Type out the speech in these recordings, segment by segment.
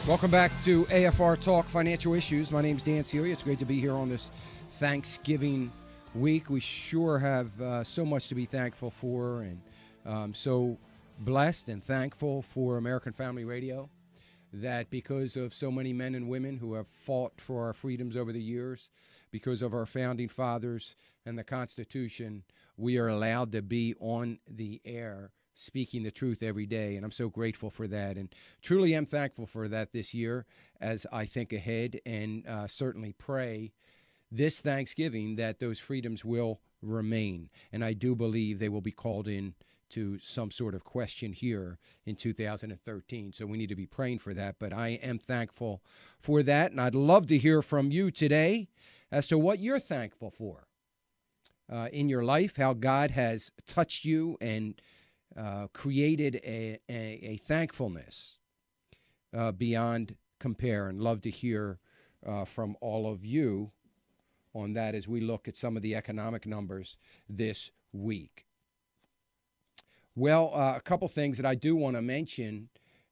Welcome back to AFR Talk Financial Issues. My name's Dan Celia. It's great to be here on this Thanksgiving week. We sure have so much to be thankful for, and so blessed and thankful for American Family Radio, that because of so many men and women who have fought for our freedoms over the years, because of our founding fathers and the Constitution, we are allowed to be on the air speaking the truth every day, and I'm so grateful for that, and truly am thankful for that this year as I think ahead, and certainly pray this Thanksgiving that those freedoms will remain, and I do believe they will be called in to some sort of question here in 2013, so we need to be praying for that, but I am thankful for that, and I'd love to hear from you today as to what you're thankful for in your life, how God has touched you and created a thankfulness beyond compare, and love to hear from all of you on that as we look at some of the economic numbers this week. Well, a couple things that I do want to mention.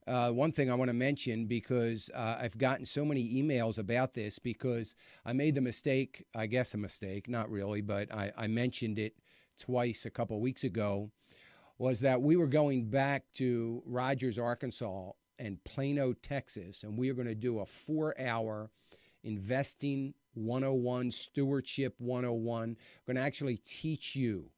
One thing I want to mention, because I've gotten so many emails about this, because I made the mistake, I guess a mistake, not really, but I mentioned it twice a couple weeks ago, was that we were going back to Rogers, Arkansas and Plano, Texas, and we are going to do a 4-hour investing 101, stewardship 101. We're going to actually teach you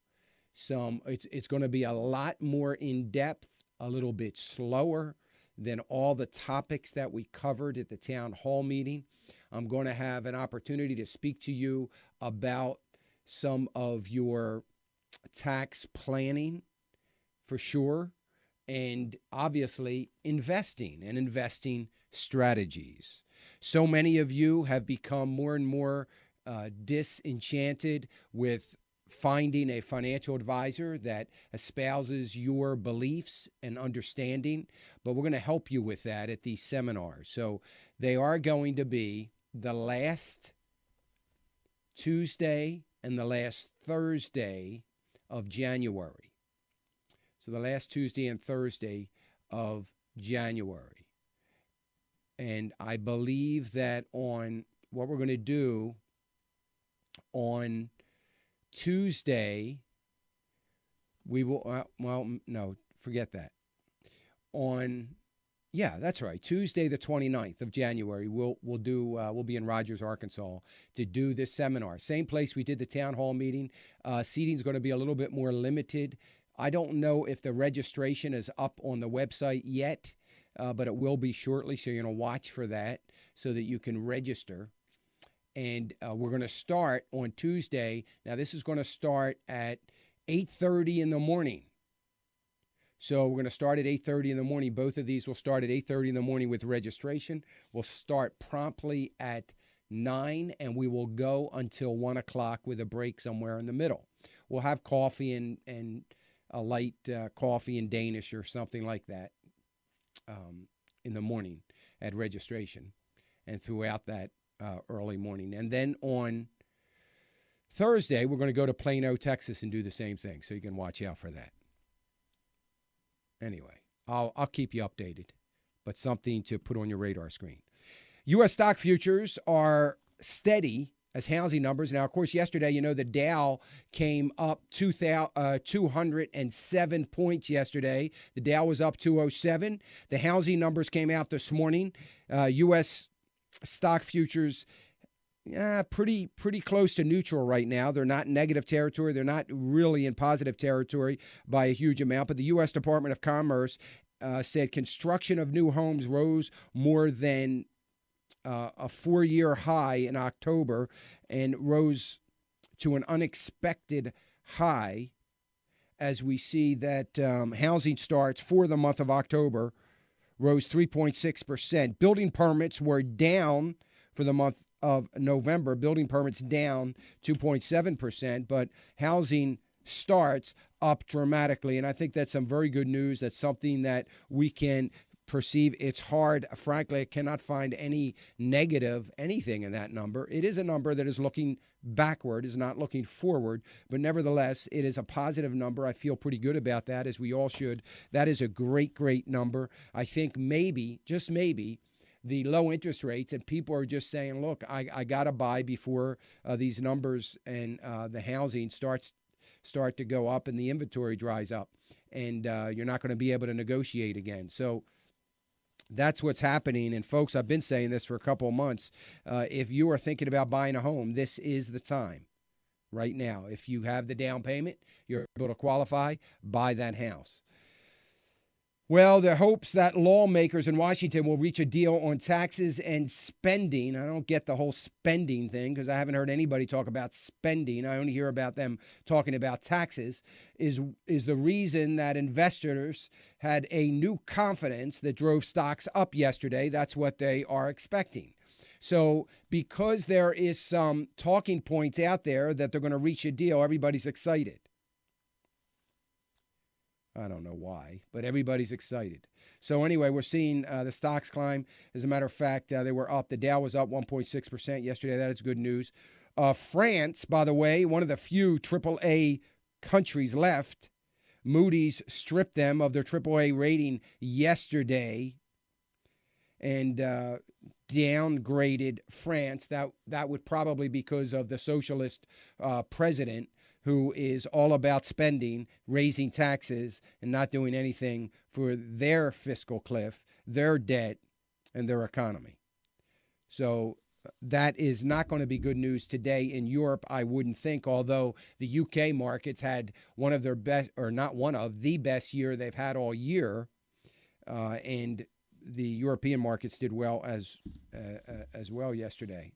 it's going to be a lot more in-depth, a little bit slower than all the topics that we covered at the town hall meeting. I'm going to have an opportunity to speak to you about some of your tax planning, for sure, and obviously investing and investing strategies. So many of you have become more and more disenchanted with finding a financial advisor that espouses your beliefs and understanding, but we're going to help you with that at these seminars. So they are going to be the last Tuesday and the last Thursday of January. So the last Tuesday and Thursday of January. And I believe that on what we're going to do on Tuesday, we will, no, forget that. That's right. Tuesday, the 29th of January, we'll be in Rogers, Arkansas to do this seminar. Same place we did the town hall meeting. Seating is going to be a little bit more limited. I don't know if the registration is up on the website yet, but it will be shortly. So you're going to watch for that so that you can register. And we're going to start on Tuesday. Now, this is going to start at 8:30 in the morning. So we're going to start at 8:30 in the morning. Both of these will start at 8:30 in the morning with registration. We'll start promptly at 9, and we will go until 1 o'clock with a break somewhere in the middle. We'll have coffee and a light coffee and Danish or something like that in the morning at registration and throughout that early morning. And then on Thursday, we're going to go to Plano, Texas and do the same thing. So you can watch out for that. Anyway, I'll keep you updated, but something to put on your radar screen. U.S. stock futures are steady as housing numbers. Now, of course, yesterday, the Dow came up 207 points yesterday. The Dow was up 207. The housing numbers came out this morning. U.S. stock futures, pretty close to neutral right now. They're not in negative territory. They're not really in positive territory by a huge amount. But the U.S. Department of Commerce said construction of new homes rose more than a 4-year high in October and rose to an unexpected high as we see that housing starts for the month of October rose 3.6%. Building permits were down for the month of November. Building permits down 2.7%, but housing starts up dramatically. And I think that's some very good news. That's something that we can perceive. It's hard. Frankly, I cannot find any negative anything in that number. It is a number that is looking backward, is not looking forward, but nevertheless, it is a positive number. I feel pretty good about that, as we all should. That is a great, great number. I think maybe, just maybe, the low interest rates, and people are just saying, look, I got to buy before these numbers and the housing start to go up and the inventory dries up, and you're not going to be able to negotiate again. So that's what's happening. And folks, I've been saying this for a couple of months. If you are thinking about buying a home, this is the time right now. If you have the down payment, you're able to qualify, buy that house. Well, the hopes that lawmakers in Washington will reach a deal on taxes and spending. I don't get the whole spending thing because I haven't heard anybody talk about spending. I only hear about them talking about taxes, is the reason that investors had a new confidence that drove stocks up yesterday. That's what they are expecting. So because there is some talking points out there that they're going to reach a deal, everybody's excited. I don't know why, but everybody's excited. So anyway, we're seeing the stocks climb. As a matter of fact, they were up. The Dow was up 1.6% yesterday. That is good news. France, by the way, one of the few AAA countries left. Moody's stripped them of their AAA rating yesterday and downgraded France. That would probably be because of the socialist president, who is all about spending, raising taxes, and not doing anything for their fiscal cliff, their debt, and their economy. So that is not going to be good news today in Europe, I wouldn't think, although the UK markets had one of their best, or not one of, the best year they've had all year, and the European markets did well as well yesterday.